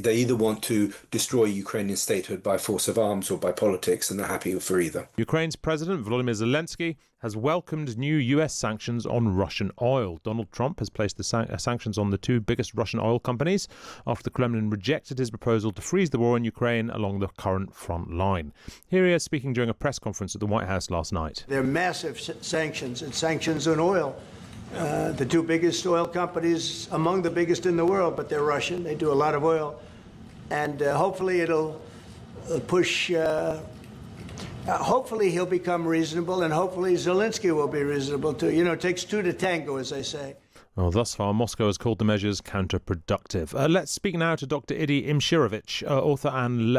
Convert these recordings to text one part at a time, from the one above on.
They either want to destroy Ukrainian statehood by force of arms or by politics, and they're happy for either. Ukraine's President Volodymyr Zelensky has welcomed new US sanctions on Russian oil. Donald Trump has placed the sanctions on the two biggest Russian oil companies after the Kremlin rejected his proposal to freeze the war in Ukraine along the current front line. Here he is speaking during a press conference at the White House last night. They're massive sanctions, and sanctions on oil. The two biggest oil companies, among the biggest in the world, but they're Russian. They do a lot of oil. And hopefully it'll push, hopefully he'll become reasonable, and hopefully Zelensky will be reasonable too. You know, it takes two to tango, as they say. Well, thus far, Moscow has called the measures counterproductive. Let's speak now to Dr. Adi Imshirovich, author and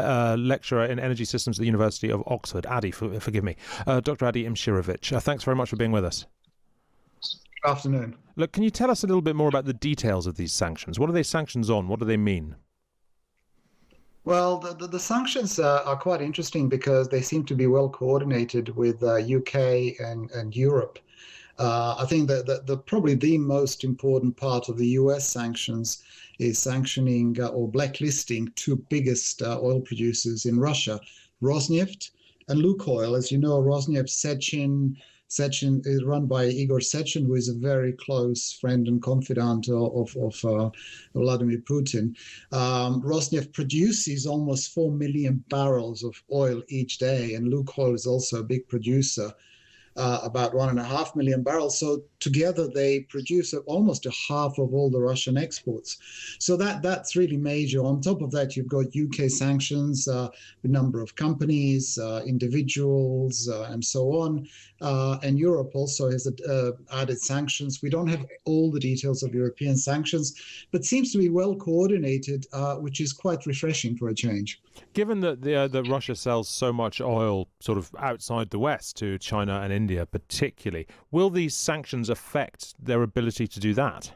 lecturer in energy systems at the University of Oxford. Adi, forgive me. Dr. Adi Imshirovich, thanks very much for being with us. Good afternoon. Look, can you tell us a little bit more about the details of these sanctions? What are they sanctions on? What do they mean? Well, the sanctions are quite interesting because they seem to be well coordinated with UK and Europe. I think that probably the most important part of the US sanctions is sanctioning or blacklisting two biggest oil producers in Russia, Rosneft and Lukoil. As you know, Rosneft Sechin is run by Igor Sechin, who is a very close friend and confidant of Vladimir Putin. Rosneft produces almost 4 million barrels of oil each day, and Lukoil is also a big producer, about 1.5 million barrels. So together they produce almost a half of all the Russian exports. So that's really major. On top of that, you've got UK sanctions, a number of companies, individuals, and so on. And Europe also has added sanctions. We don't have all the details of European sanctions, but seems to be well coordinated, which is quite refreshing for a change. Given that Russia sells so much oil sort of outside the West to China and India particularly, will these sanctions affect their ability to do that?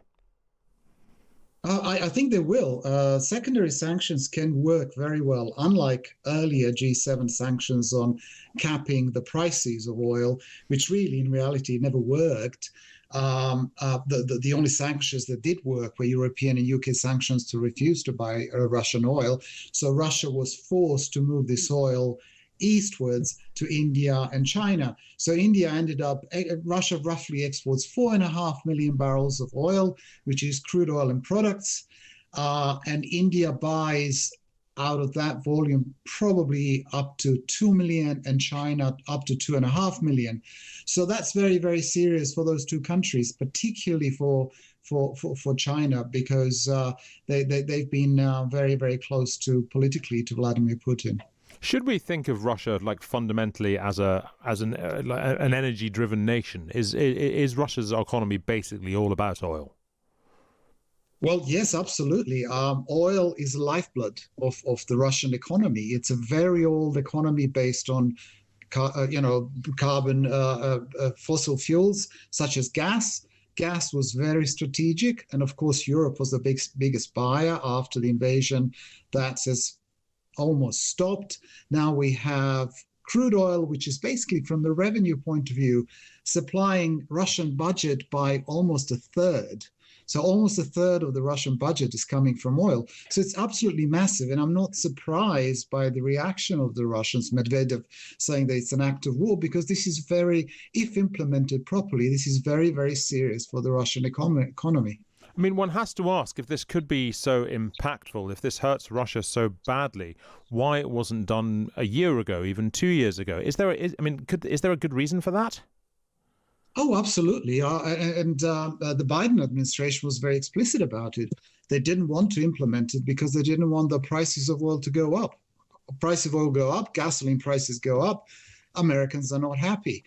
I think they will. Secondary sanctions can work very well, unlike earlier G7 sanctions on capping the prices of oil, which really in reality never worked. The only sanctions that did work were European and UK sanctions to refuse to buy Russian oil. So Russia was forced to move this oil eastwards to India and China. So India ended up, Russia roughly exports 4.5 million barrels of oil, which is crude oil and products. And India buys out of that volume probably up to 2 million and China up to 2.5 million. So that's very, very serious for those two countries, particularly for China, because they've been very, very close to politically to Vladimir Putin. Should we think of Russia like fundamentally as an energy-driven nation? Is Russia's economy basically all about oil? Well, yes, absolutely. Oil is the lifeblood of the Russian economy. It's a very old economy based on, carbon, fossil fuels such as gas. Gas was very strategic, and of course, Europe was the biggest buyer after the invasion. That has almost stopped. Now we have crude oil, which is basically, from the revenue point of view, supplying Russian budget by almost a third. So almost a third of the Russian budget is coming from oil. So it's absolutely massive. And I'm not surprised by the reaction of the Russians, Medvedev saying that it's an act of war, because this is if implemented properly, this is very, very serious for the Russian economy. I mean, one has to ask, if this could be so impactful, if this hurts Russia so badly, why it wasn't done a year ago, even 2 years ago. Is there a good reason for that? Oh, absolutely. The Biden administration was very explicit about it. They didn't want to implement it because they didn't want the prices of oil to go up. Price of oil go up, gasoline prices go up. Americans are not happy.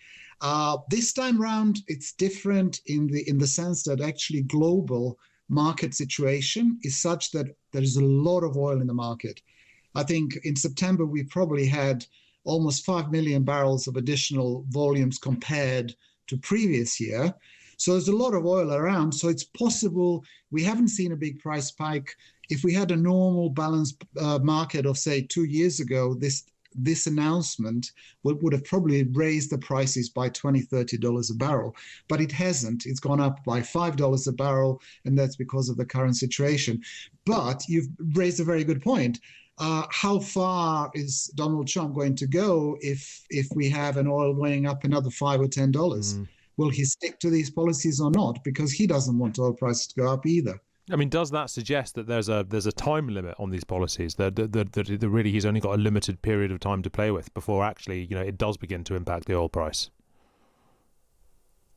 This time round, it's different in the sense that actually global market situation is such that there is a lot of oil in the market. I think in September, we probably had almost 5 million barrels of additional volumes compared to previous year. So there's a lot of oil around. So it's possible we haven't seen a big price spike. If we had a normal balanced market of, say, 2 years ago, this this announcement would have probably raised the prices by $20, $30 a barrel, but it hasn't. It's gone up by $5 a barrel, and that's because of the current situation. But you've raised a very good point. How far is Donald Trump going to go if we have an oil going up another $5 or $10? Will he stick to these policies or not? Because he doesn't want oil prices to go up either. I mean, does that suggest that there's a time limit on these policies? That really he's only got a limited period of time to play with before actually, it does begin to impact the oil price?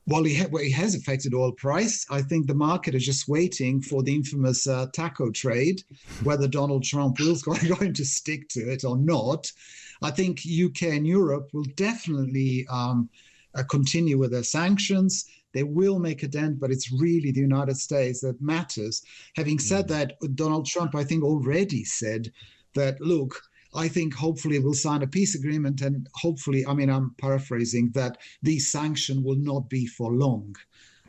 Well, he has affected oil price. I think the market is just waiting for the infamous taco trade, whether Donald Trump is going to stick to it or not. I think UK and Europe will definitely continue with their sanctions. They will make a dent, but it's really the United States that matters. Having said that, Donald Trump, I think, already said that, look, I think hopefully we'll sign a peace agreement, and hopefully, I mean, I'm paraphrasing, that these sanctions will not be for long.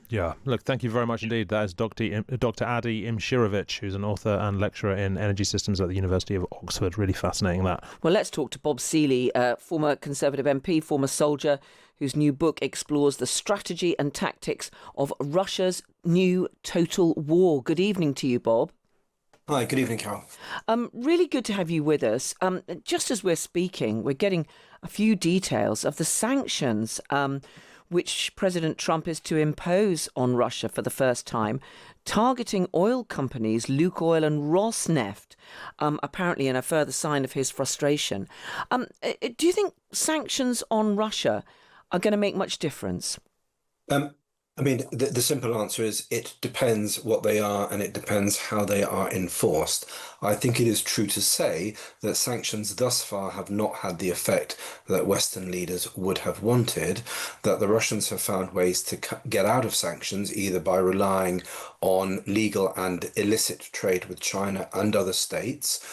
Yeah. Look, thank you very much indeed. That is Dr. Adi Imshirovich, who's an author and lecturer in energy systems at the University of Oxford. Really fascinating, that. Well, let's talk to Bob Seeley, former Conservative MP, former soldier, whose new book explores the strategy and tactics of Russia's new total war. Good evening to you, Bob. Hi, good evening, Carol. Really good to have you with us. Just as we're speaking, we're getting a few details of the sanctions which President Trump is to impose on Russia for the first time, targeting oil companies Lukoil and Rosneft, apparently in a further sign of his frustration. Do you think sanctions on Russia are going to make much difference? I mean, the simple answer is it depends what they are, and it depends how they are enforced. I think it is true to say that sanctions thus far have not had the effect that Western leaders would have wanted, that the Russians have found ways to get out of sanctions, either by relying on legal and illicit trade with China and other states,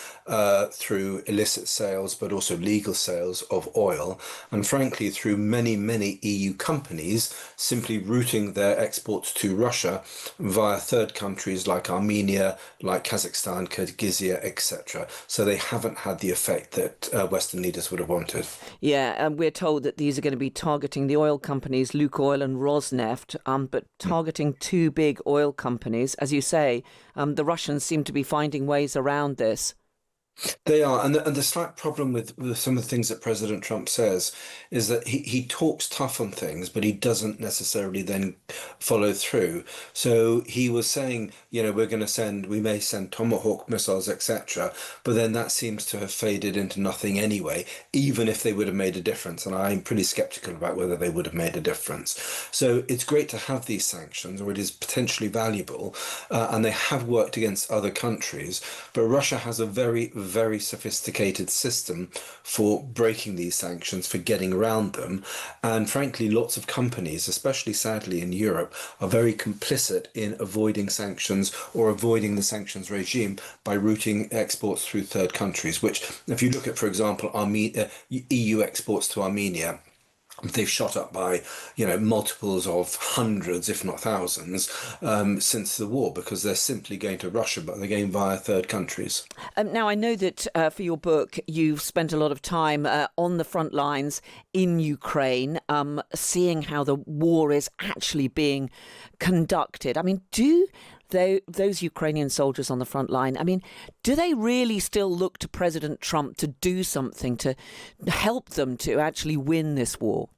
through illicit sales, but also legal sales of oil, and frankly, through many, many EU companies simply routing their exports to Russia via third countries like Armenia, like Kazakhstan, Kyrgyzstan, etc. So they haven't had the effect that Western leaders would have wanted. Yeah, and we're told that these are going to be targeting the oil companies Lukoil and Rosneft, but targeting two big oil companies. As you say, the Russians seem to be finding ways around this. They are, and the slight problem with some of the things that President Trump says is that he talks tough on things, but he doesn't necessarily then follow through. So he was saying, we may send Tomahawk missiles, etc., but then that seems to have faded into nothing anyway, even if they would have made a difference. And I'm pretty skeptical about whether they would have made a difference. So it's great to have these sanctions, or it is potentially valuable, and they have worked against other countries, but Russia has a very, very sophisticated system for breaking these sanctions, for getting around them. And frankly, lots of companies, especially sadly in Europe, are very complicit in avoiding sanctions or avoiding the sanctions regime by routing exports through third countries, which, if you look at, for example, EU exports to Armenia, they've shot up by, multiples of hundreds, if not thousands, since the war, because they're simply going to Russia, but they're going via third countries. Now, I know that for your book, you've spent a lot of time on the front lines in Ukraine, seeing how the war is actually being conducted. I mean, do those Ukrainian soldiers on the front line, do they really still look to President Trump to do something to help them to actually win this war?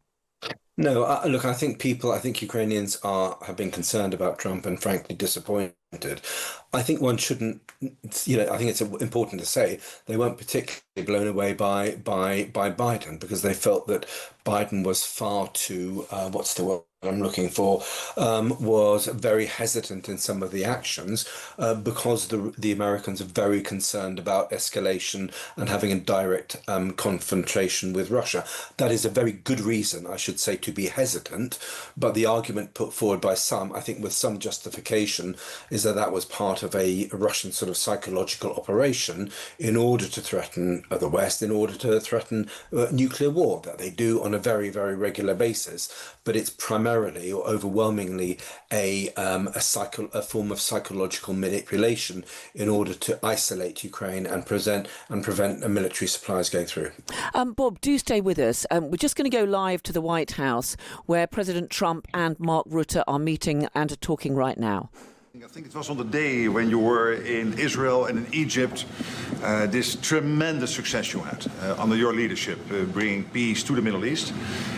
No, look, I think Ukrainians have been concerned about Trump and frankly disappointed. I think one shouldn't, I think it's important to say they weren't particularly blown away by Biden, because they felt that Biden was far too, what's the word I'm looking for, was very hesitant in some of the actions, because the Americans are very concerned about escalation and having a direct confrontation with Russia. That is a very good reason, I should say, to be hesitant. But the argument put forward by some, I think with some justification, is that that was part of a Russian sort of psychological operation in order to threaten the West, in order to threaten nuclear war, that they do on a very, very regular basis. But it's primarily or overwhelmingly a form of psychological manipulation in order to isolate Ukraine and prevent military supplies going through. Bob, do stay with us. We're just going to go live to the White House, where President Trump and Mark Rutte are meeting and are talking right now. I think it was on the day when you were in Israel and in Egypt, this tremendous success you had under your leadership, bringing peace to the Middle East.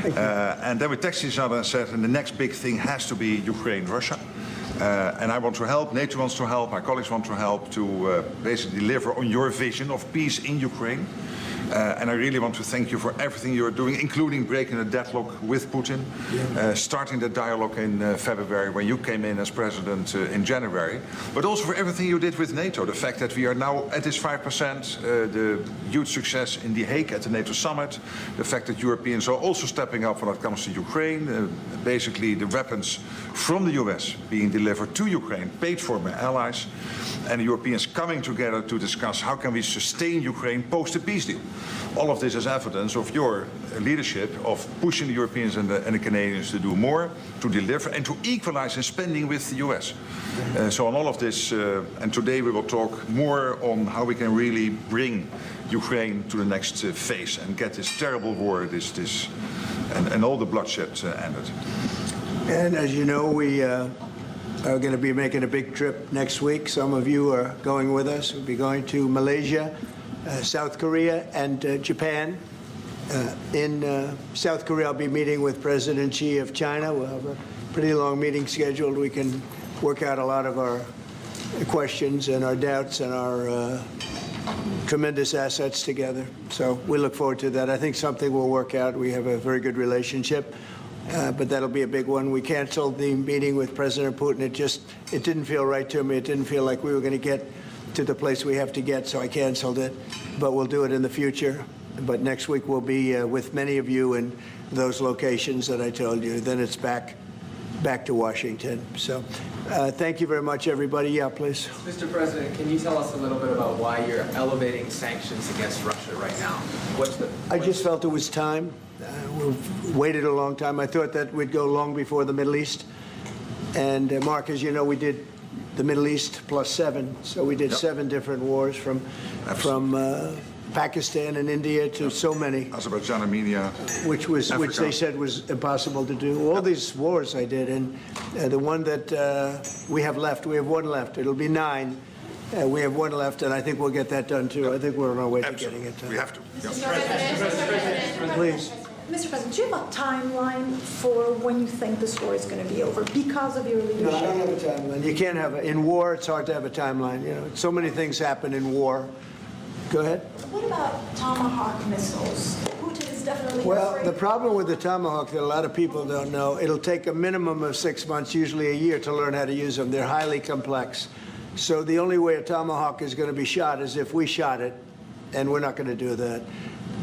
And then we texted each other and said, and the next big thing has to be Ukraine, Russia. And I want to help, NATO wants to help, my colleagues want to help to basically deliver on your vision of peace in Ukraine. And I really want to thank you for everything you're doing, including breaking the deadlock with Putin, starting the dialogue in February when you came in as president in January, but also for everything you did with NATO. The fact that we are now at this 5%, the huge success in The Hague at the NATO summit, the fact that Europeans are also stepping up when it comes to Ukraine, basically the weapons from the US being delivered to Ukraine, paid for by allies, and the Europeans coming together to discuss how can we sustain Ukraine post the peace deal. All of this is evidence of your leadership of pushing the Europeans and the Canadians to do more, to deliver, and to equalize in spending with the US. So on all of this, and today we will talk more on how we can really bring Ukraine to the next phase and get this terrible war, and all the bloodshed ended. And as you know, we are going to be making a big trip next week. Some of you are going with us. We'll be going to Malaysia, South Korea, and Japan. In South Korea, I'll be meeting with President Xi of China. We'll have a pretty long meeting scheduled. We can work out a lot of our questions and our doubts and our tremendous assets together. So we look forward to that. I think something will work out. We have a very good relationship. But that'll be a big one. We canceled the meeting with President Putin. It didn't feel right to me. It didn't feel like we were going to get to the place we have to get, so I canceled it. But we'll do it in the future. But next week we'll be with many of you in those locations that I told you. Then it's back to Washington. So thank you very much, everybody. Yeah, please. Mr. President, can you tell us a little bit about why you're elevating sanctions against Russia right now? I just felt it was time. We've waited a long time. I thought that we'd go long before the Middle East. And Mark, as you know, we did the Middle East plus 7. So we did 7 different wars from Pakistan and India to so many. Azerbaijan, Armenia, which they said was impossible to do. All these wars I did, and the one that we have left, we have 1 left. It'll be 9. We have 1 left, and I think we'll get that done too. I think we're on our way to getting it done. We have to. Mr. President, please. Mr. President, do you have a timeline for when you think this war is going to be over because of your leadership? No, I don't have a timeline. You can't have in war. It's hard to have a timeline. You know, so many things happen in war. Go ahead. What about Tomahawk missiles? Putin is definitely Well, the problem with the Tomahawk that a lot of people don't know, it'll take a minimum of 6 months, usually a year, to learn how to use them. They're highly complex. So the only way a Tomahawk is going to be shot is if we shot it, and we're not going to do that.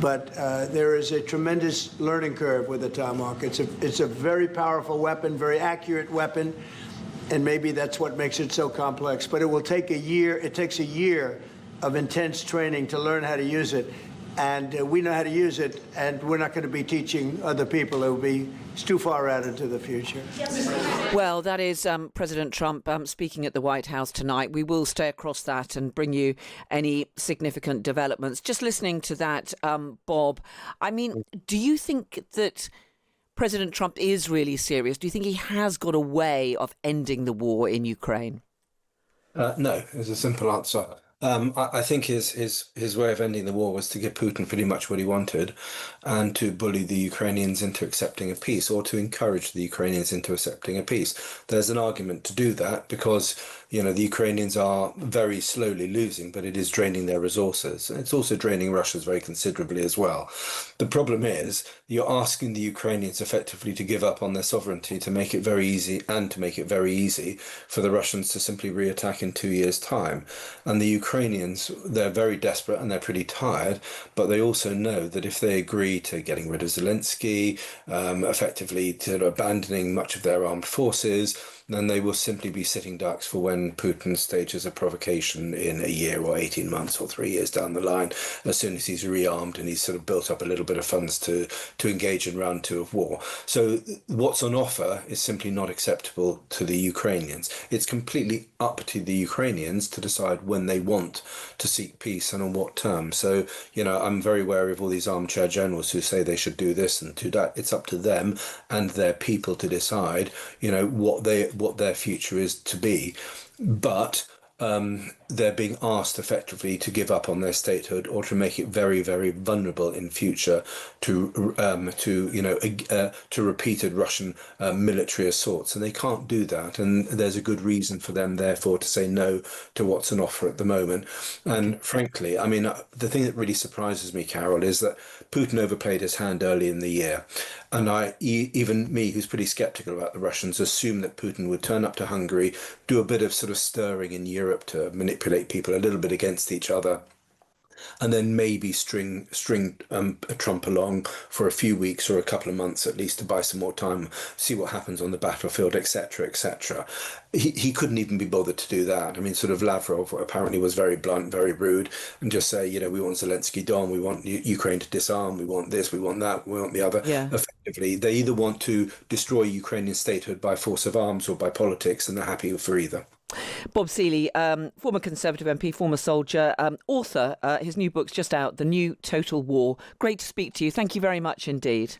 But there is a tremendous learning curve with the Tomahawk. It's a very powerful weapon, very accurate weapon, and maybe that's what makes it so complex. But it will take a year. It takes a year of intense training to learn how to use it. And we know how to use it, and we're not going to be teaching other people. It's too far out into the future. Well, that is President Trump speaking at the White House tonight. We will stay across that and bring you any significant developments. Just listening to that, Bob, I mean, do you think that President Trump is really serious? Do you think he has got a way of ending the war in Ukraine? No, is a simple answer. I think his way of ending the war was to give Putin pretty much what he wanted and to bully the Ukrainians into accepting a peace, or to encourage the Ukrainians into accepting a peace. There's an argument to do that because, you know, the Ukrainians are very slowly losing, but it is draining their resources. It's also draining Russia's very considerably as well. The problem is you're asking the Ukrainians effectively to give up on their sovereignty, to make it very easy, and to make it very easy for the Russians to simply reattack in 2 years' time. And the Ukrainians, they're very desperate and they're pretty tired, but they also know that if they agree to getting rid of Zelensky, effectively to abandoning much of their armed forces, then they will simply be sitting ducks for when Putin stages a provocation in a year or 18 months or 3 years down the line, as soon as he's rearmed and he's sort of built up a little bit of funds to engage in round two of war. So what's on offer is simply not acceptable to the Ukrainians. It's completely up to the Ukrainians to decide when they want to seek peace and on what terms. So, I'm very wary of all these armchair generals who say they should do this and do that. It's up to them and their people to decide, what their future is to be. But they're being asked effectively to give up on their statehood or to make it very, very vulnerable in future to repeated Russian military assaults, and they can't do that. And there's a good reason for them, therefore, to say no to what's on offer at the moment. And frankly, the thing that really surprises me, Carol, is that Putin overplayed his hand early in the year, and even me, who's pretty sceptical about the Russians, assumed that Putin would turn up to Hungary, do a bit of sort of stirring in Europe to manipulate people a little bit against each other, and then maybe string Trump along for a few weeks or a couple of months at least to buy some more time, see what happens on the battlefield, etc., etc. He couldn't even be bothered to do that. Sort of Lavrov apparently was very blunt, very rude, and just say, we want Zelensky gone, we want Ukraine to disarm, we want this, we want that, we want the other. Yeah. Effectively, they either want to destroy Ukrainian statehood by force of arms or by politics, and they're happy for either. Bob Seeley, former Conservative MP, former soldier, author. His new book's just out, The New Total War. Great to speak to you. Thank you very much indeed.